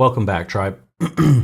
Welcome back, tribe.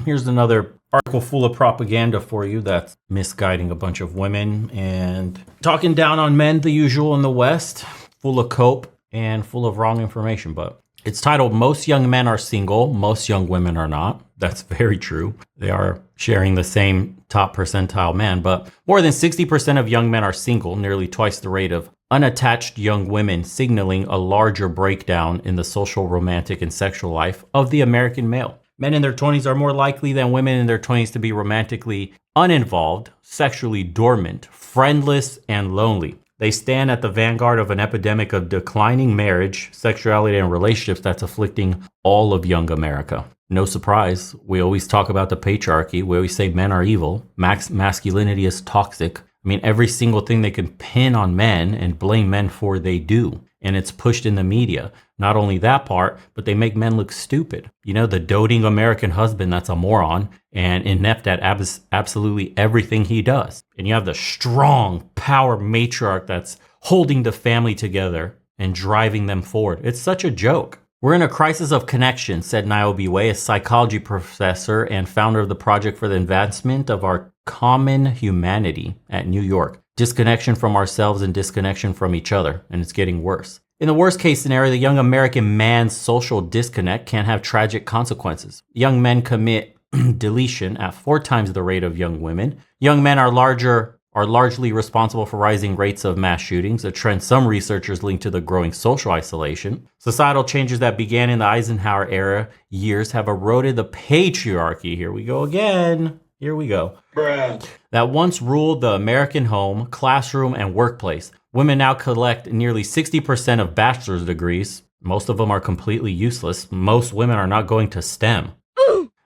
Here's another article full of propaganda for you that's misguiding a bunch of women and talking down on men, the usual in the West, full of cope and full of wrong information. But it's titled, Most Young Men Are Single, Most Young Women Are Not. That's very true. They are sharing the same top percentile man, but more than 60% of young men are single, nearly twice the rate of unattached young women, signaling a larger breakdown in the social, romantic, and sexual life of the American male. Men in their 20s are more likely than women in their 20s to be romantically uninvolved, sexually dormant, friendless, and lonely. They stand at the vanguard of an epidemic of declining marriage, sexuality, and relationships that's afflicting all of young America. No surprise, we always talk about the patriarchy. We always say men are evil. Masculinity is toxic. I mean, every single thing they can pin on men and blame men for, they do. And it's pushed in the media. Not only that part, but they make men look stupid. You know, the doting American husband that's a moron and inept at absolutely everything he does. And you have the strong power matriarch that's holding the family together and driving them forward. It's such a joke. We're in a crisis of connection, said Niobe Way, a psychology professor and founder of the Project for the Advancement of Our Common Humanity at New York. Disconnection from ourselves and disconnection from each other, and it's getting worse. In the worst case scenario, the young American man's social disconnect can have tragic consequences. Young men commit deletion at 4 times the rate of young women. Young men are largely responsible for rising rates of mass shootings, a trend some researchers link to the growing social isolation. Societal changes that began in the Eisenhower era years have eroded the patriarchy. Here we go again. Here we go. Bruh. That once ruled the American home, classroom, and workplace. Women now collect nearly 60% of bachelor's degrees. Most of them are completely useless. Most women are not going to STEM.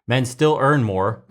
Men still earn more.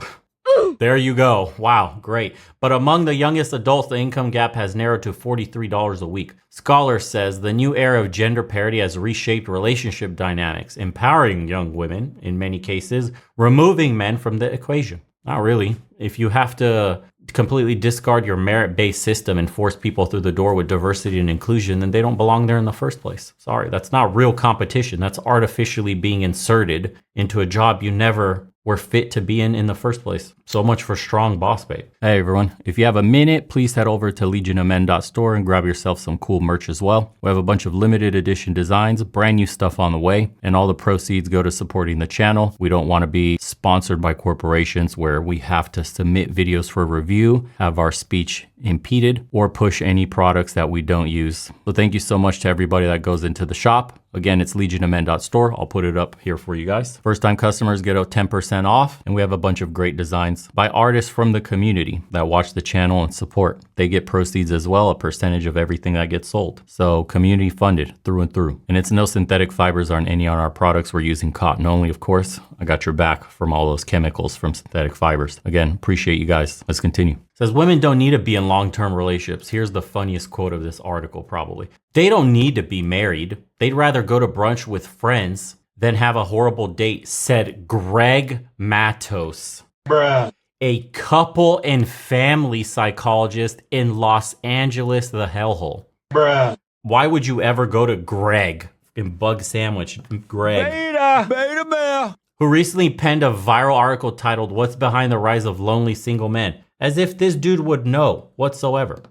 There you go. Wow, great. But among the youngest adults, the income gap has narrowed to $43 a week. Scholar says the new era of gender parity has reshaped relationship dynamics, empowering young women in many cases, removing men from the equation. Not really. If you have to completely discard your merit-based system and force people through the door with diversity and inclusion, then they don't belong there in the first place. Sorry, that's not real competition. That's artificially being inserted into a job you never were fit to be in the first place. So much for strong boss babe. Hey everyone, if you have a minute, please head over to legionofmen.store and grab yourself some cool merch as well. We have a bunch of limited edition designs, brand new stuff on the way, and all the proceeds go to supporting the channel. We don't want to be sponsored by corporations where we have to submit videos for review, have our speech impeded, or push any products that we don't use. So thank you so much to everybody that goes into the shop. Again, it's legionofmen.store. I'll put it up here for you guys. First time customers get a 10% off, and we have a bunch of great designs by artists from the community that watch the channel and support. They get proceeds as well, a percentage of everything that gets sold. So community funded through and through. And it's no synthetic fibers on any on our products. We're using cotton only, of course. I got your back from all those chemicals from synthetic fibers. Again, appreciate you guys. Let's continue. It says women don't need to be in long-term relationships. Here's the funniest quote of this article probably. They don't need to be married. They'd rather go to brunch with friends than have a horrible date, said Greg Matos. Bruh. A couple and family psychologist in Los Angeles, the hellhole. Bruh. Why would you ever go to Greg? Fucking bug sandwich, Greg. Beta male. Who recently penned a viral article titled, What's Behind the Rise of Lonely Single Men? As if this dude would know whatsoever.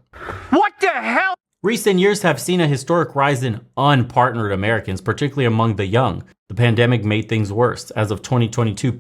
What the hell? Recent years have seen a historic rise in unpartnered Americans, particularly among the young. The pandemic made things worse. As of 2022,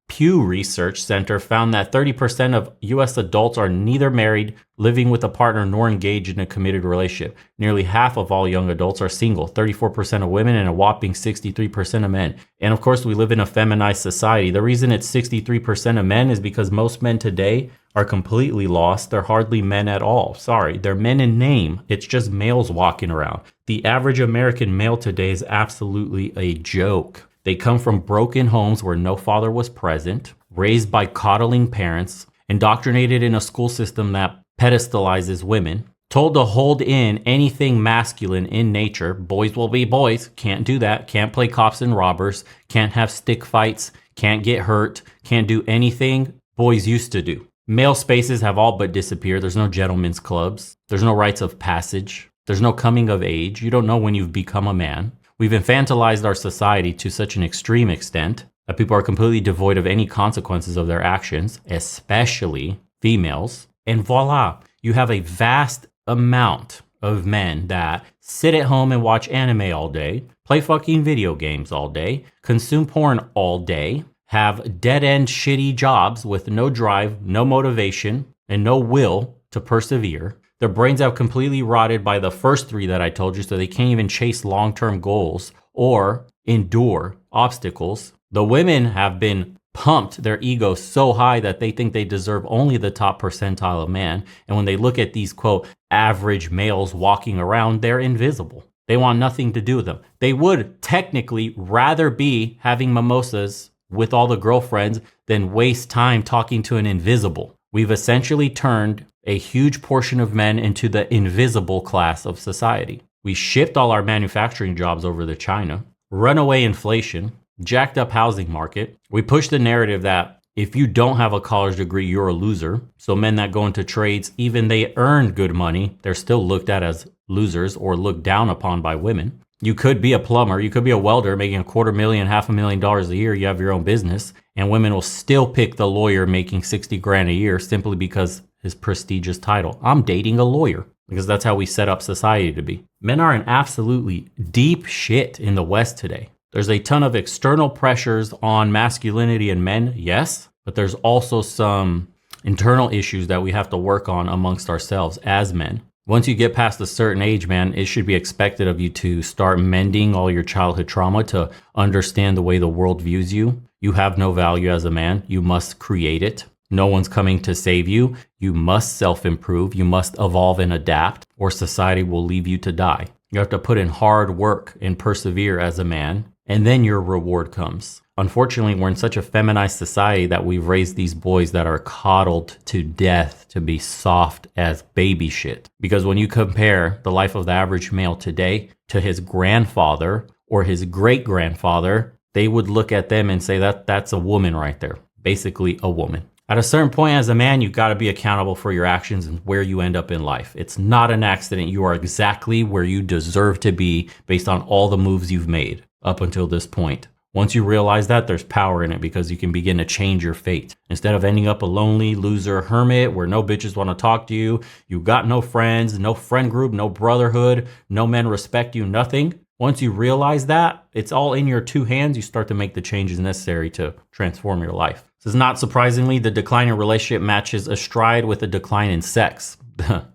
Pew Research Center found that 30% of U.S. adults are neither married, living with a partner, nor engaged in a committed relationship. Nearly half of all young adults are single, 34% of women, and a whopping 63% of men. And of course, we live in a feminized society. The reason it's 63% of men is because most men today are completely lost. They're hardly men at all. Sorry, they're men in name. It's just males walking around. The average American male today is absolutely a joke. They come from broken homes where no father was present, raised by coddling parents, indoctrinated in a school system that pedestalizes women, told to hold in anything masculine in nature. Boys will be boys. Can't do that. Can't play cops and robbers. Can't have stick fights. Can't get hurt. Can't do anything boys used to do. Male spaces have all but disappeared. There's no gentlemen's clubs. There's no rites of passage. There's no coming of age. You don't know when you've become a man. We've infantilized our society to such an extreme extent that people are completely devoid of any consequences of their actions, especially females. And voila, you have a vast amount of men that sit at home and watch anime all day, play fucking video games all day, consume porn all day, have dead-end shitty jobs with no drive, no motivation, and no will to persevere. Their brains have completely rotted by the first three that I told you, so they can't even chase long-term goals or endure obstacles. The women have been pumped their ego so high that they think they deserve only the top percentile of man. And when they look at these, quote, average males walking around, they're invisible. They want nothing to do with them. They would technically rather be having mimosas with all the girlfriends than waste time talking to an invisible. We've essentially turned a huge portion of men into the invisible class of society. We shipped all our manufacturing jobs over to China, runaway inflation, jacked up housing market. We push the narrative that if you don't have a college degree, you're a loser. So men that go into trades, even they earn good money, they're still looked at as losers or looked down upon by women. You could be a plumber, you could be a welder making $250,000, $500,000 a year. You have your own business, and women will still pick the lawyer making 60 grand a year simply because his prestigious title. I'm dating a lawyer, because that's how we set up society to be. Men are in absolutely deep shit in the West today. There's a ton of external pressures on masculinity in men, yes, but there's also some internal issues that we have to work on amongst ourselves as men. Once you get past a certain age, man, it should be expected of you to start mending all your childhood trauma, to understand the way the world views you. You have no value as a man. You must create it. No one's coming to save you. You must self-improve. You must evolve and adapt, or society will leave you to die. You have to put in hard work and persevere as a man, and then your reward comes. Unfortunately, we're in such a feminized society that we've raised these boys that are coddled to death to be soft as baby shit. Because when you compare the life of the average male today to his grandfather or his great-grandfather, they would look at them and say that's a woman right there. Basically a woman. At a certain point as a man, you've got to be accountable for your actions and where you end up in life. It's not an accident. You are exactly where you deserve to be based on all the moves you've made up until this point. Once you realize that, there's power in it, because you can begin to change your fate. Instead of ending up a lonely loser hermit where no bitches want to talk to you, you got no friends, no friend group, no brotherhood, no men respect you, nothing. Once you realize that, it's all in your two hands, you start to make the changes necessary to transform your life. This is not surprisingly, the decline in relationship matches a stride with a decline in sex.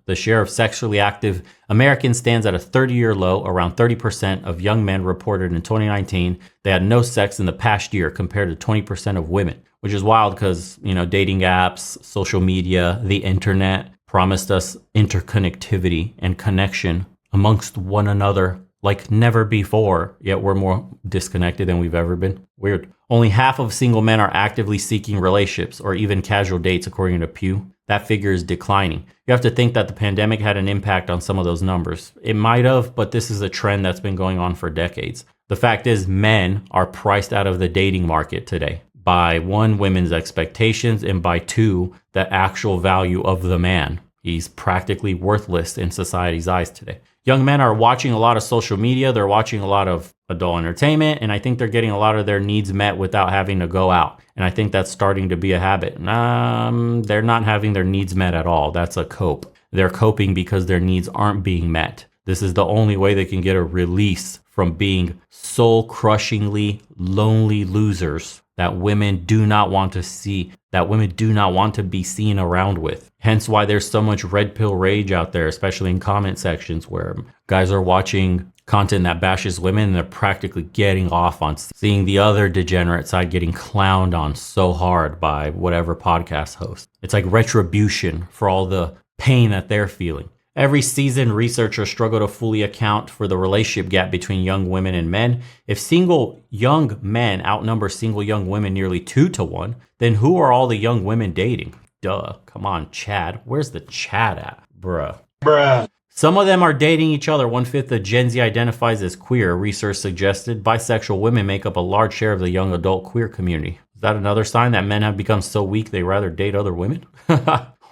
The share of sexually active Americans stands at a 30-year low. Around 30% of young men reported in 2019 they had no sex in the past year, compared to 20% of women, which is wild because, dating apps, social media, the internet promised us interconnectivity and connection amongst one another like never before, yet we're more disconnected than we've ever been. Weird. Only half of single men are actively seeking relationships or even casual dates, according to Pew. That figure is declining. You have to think that the pandemic had an impact on some of those numbers. It might have, but this is a trend that's been going on for decades. The fact is, men are priced out of the dating market today by one, women's expectations, and by two, the actual value of the man. He's practically worthless in society's eyes today. Young men are watching a lot of social media. They're watching a lot of adult entertainment, and I think they're getting a lot of their needs met without having to go out. And I think that's starting to be a habit. They're not having their needs met at all. That's a cope. They're coping because their needs aren't being met. This is the only way they can get a release from being soul-crushingly lonely losers that women do not want to see, that women do not want to be seen around with. Hence why there's so much red pill rage out there, especially in comment sections where guys are watching content that bashes women and they're practically getting off on seeing the other degenerate side getting clowned on so hard by whatever podcast host. It's like retribution for all the pain that they're feeling. Every seasoned researcher struggle to fully account for the relationship gap between young women and men. If single young men outnumber single young women nearly 2-1, then who are all the young women dating? Duh. Come on, Chad. Where's the Chad at? Bruh. Some of them are dating each other. 1/5 of Gen Z identifies as queer. Research suggested bisexual women make up a large share of the young adult queer community. Is that another sign that men have become so weak they rather date other women?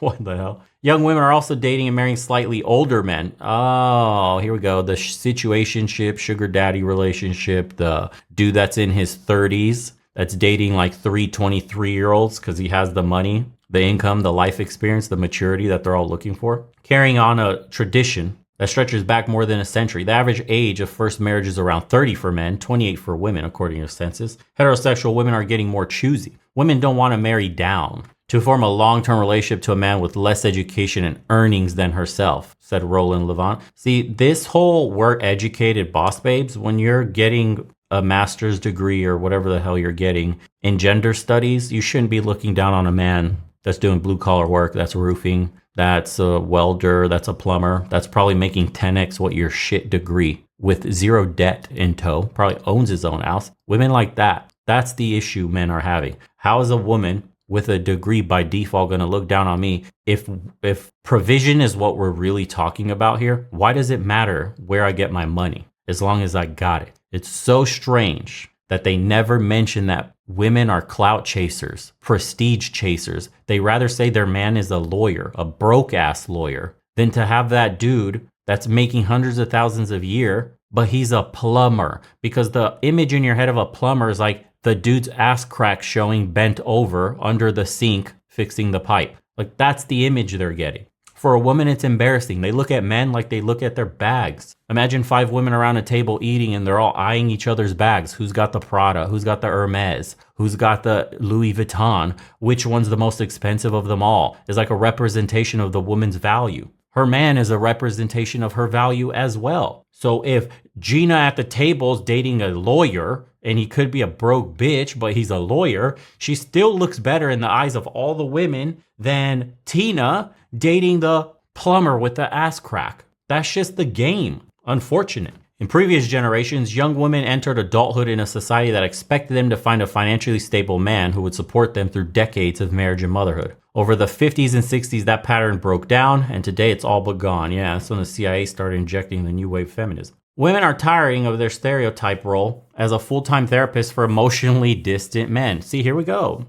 What the hell? Young women are also dating and marrying slightly older men. Oh, here we go. The situationship, sugar daddy relationship, the dude that's in his 30s that's dating like 3 23-year-olds because he has the money, the income, the life experience, the maturity that they're all looking for. Carrying on a tradition that stretches back more than a century. The average age of first marriage is around 30 for men, 28 for women, according to census. Heterosexual women are getting more choosy. Women don't want to marry down to form a long-term relationship to a man with less education and earnings than herself, said Roland Levant. See, this whole we're educated boss babes, when you're getting a master's degree or whatever the hell you're getting in gender studies, you shouldn't be looking down on a man that's doing blue-collar work, that's roofing, that's a welder, that's a plumber, that's probably making 10x what your shit degree with zero debt in tow, probably owns his own house. Women like that, that's the issue men are having. How is a woman with a degree by default going to look down on me? If provision is what we're really talking about here, why does it matter where I get my money as long as I got it? It's so strange that they never mention that women are clout chasers, prestige chasers. They rather say their man is a lawyer, a broke-ass lawyer, than to have that dude that's making hundreds of thousands a year, but he's a plumber. Because the image in your head of a plumber is like the dude's ass crack showing bent over under the sink fixing the pipe. Like that's the image they're getting. For a woman, it's embarrassing. They look at men like they look at their bags. Imagine 5 women around a table eating and they're all eyeing each other's bags. Who's got the Prada? Who's got the Hermes? Who's got the Louis Vuitton? Which one's the most expensive of them all? It's like a representation of the woman's value. Her man is a representation of her value as well. So if Gina at the table's dating a lawyer, and he could be a broke bitch, but he's a lawyer, she still looks better in the eyes of all the women than Tina dating the plumber with the ass crack. That's just the game. Unfortunate. In previous generations, young women entered adulthood in a society that expected them to find a financially stable man who would support them through decades of marriage and motherhood. Over the 50s and 60s, that pattern broke down, and today it's all but gone. Yeah, that's when the CIA started injecting the new wave feminism. Women are tiring of their stereotype role as a full-time therapist for emotionally distant men. See, here we go.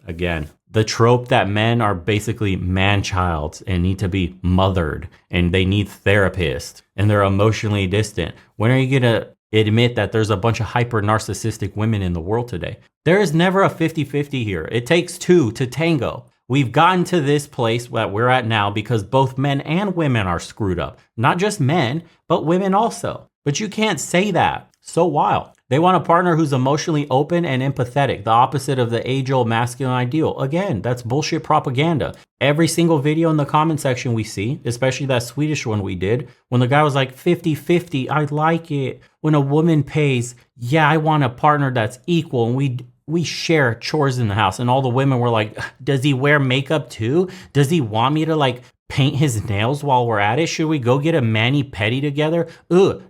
Again, the trope that men are basically man-childs and need to be mothered and they need therapists and they're emotionally distant. When are you going to admit that there's a bunch of hyper-narcissistic women in the world today? There is never a 50-50 here. It takes two to tango. We've gotten to this place that we're at now because both men and women are screwed up. Not just men, but women also. But you can't say that. So wild. They want a partner who's emotionally open and empathetic, the opposite of the age-old masculine ideal. Again, that's bullshit propaganda. Every single video in the comment section we see, especially that Swedish one we did, when the guy was like 50-50, I like it. When a woman pays, yeah, I want a partner that's equal, and we share chores in the house. And all the women were like, does he wear makeup too? Does he want me to like paint his nails while we're at it? Should we go get a mani-pedi together?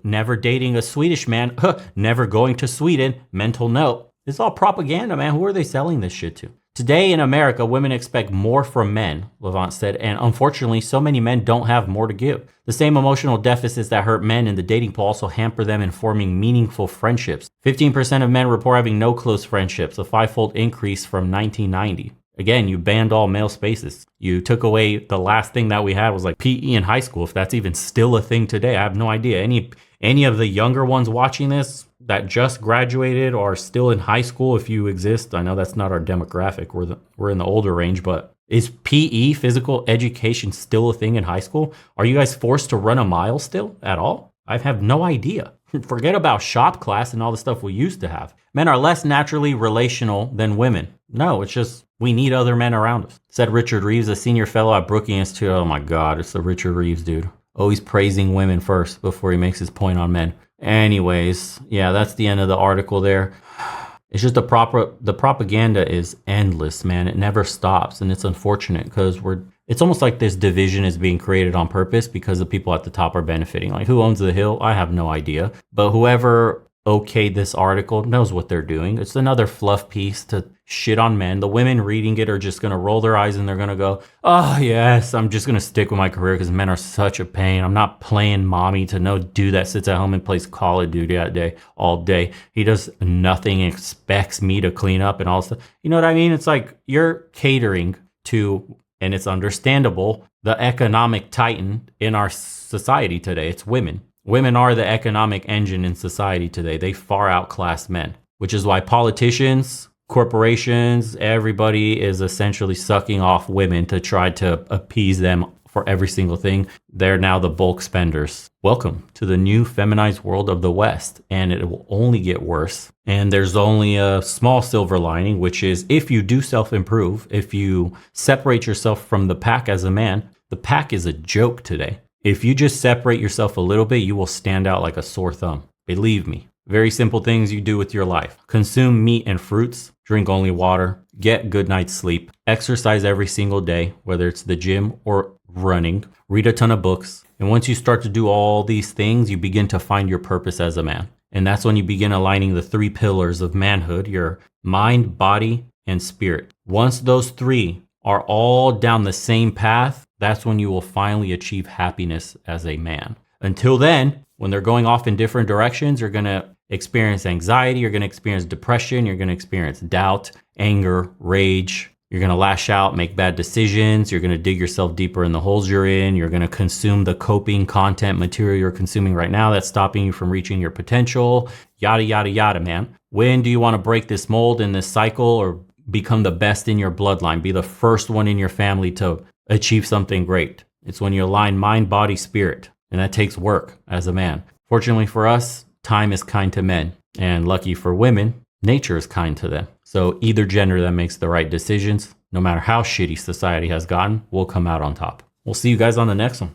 Never dating a Swedish man. Never going to Sweden. Mental note. It's all propaganda, man. Who are they selling this shit to? Today in America, women expect more from men, Levant said, and unfortunately, so many men don't have more to give. The same emotional deficits that hurt men in the dating pool also hamper them in forming meaningful friendships. 15% of men report having no close friendships, a 5-fold increase from 1990. Again, you banned all male spaces. You took away the last thing that we had was like PE in high school, if that's even still a thing today. I have no idea. Any of the younger ones watching this that just graduated or are still in high school, if you exist, I know that's not our demographic. We're in the older range, but is PE, physical education, still a thing in high school? Are you guys forced to run a mile still at all? I have no idea. Forget about shop class and all the stuff we used to have. Men are less naturally relational than women. No, it's just we need other men around us, said Richard Reeves, a senior fellow at Brookings Institute. Oh my God, it's the Richard Reeves dude. Always praising women first before he makes his point on men. Anyways, yeah, that's the end of the article there. It's just the propaganda is endless, man. It never stops, and it's unfortunate because it's almost like this division is being created on purpose because the people at the top are benefiting. Like, who owns the hill? I have no idea. But whoever okayed this article knows what they're doing. It's another fluff piece to shit on men. The women reading it are just going to roll their eyes and they're going to go, oh yes, I'm just going to stick with my career because men are such a pain. I'm not playing mommy to no dude that sits at home and plays Call of Duty all day. He does nothing and expects me to clean up and all stuff. You know what I mean? It's like you're catering to, and it's understandable, the economic titan in our society today. It's women. Women are the economic engine in society today. They far outclass men. which is why politicians, corporations, everybody is essentially sucking off women to try to appease them for every single thing. They're now the bulk spenders. Welcome to the new feminized world of the West, and it will only get worse. And there's only a small silver lining, which is if you do self-improve, if you separate yourself from the pack as a man, the pack is a joke today. If you just separate yourself a little bit, you will stand out like a sore thumb. Believe me. Very simple things you do with your life. Consume meat and fruits, drink only water, get good night's sleep, exercise every single day, whether it's the gym or running, read a ton of books. And once you start to do all these things, you begin to find your purpose as a man. And that's when you begin aligning the 3 pillars of manhood, your mind, body, and spirit. Once those 3 are all down the same path, that's when you will finally achieve happiness as a man. Until then, when they're going off in different directions, you're going to experience anxiety, you're going to experience depression, you're going to experience doubt, anger, rage. You're going to lash out, make bad decisions. You're going to dig yourself deeper in the holes you're in. You're going to consume the coping content material you're consuming right now that's stopping you from reaching your potential. Yada, yada, yada, man. When do you want to break this mold in this cycle or become the best in your bloodline? Be the first one in your family to achieve something great. It's when you align mind, body, spirit. And that takes work as a man. Fortunately for us, time is kind to men. And lucky for women, nature is kind to them. So either gender that makes the right decisions, no matter how shitty society has gotten, will come out on top. We'll see you guys on the next one.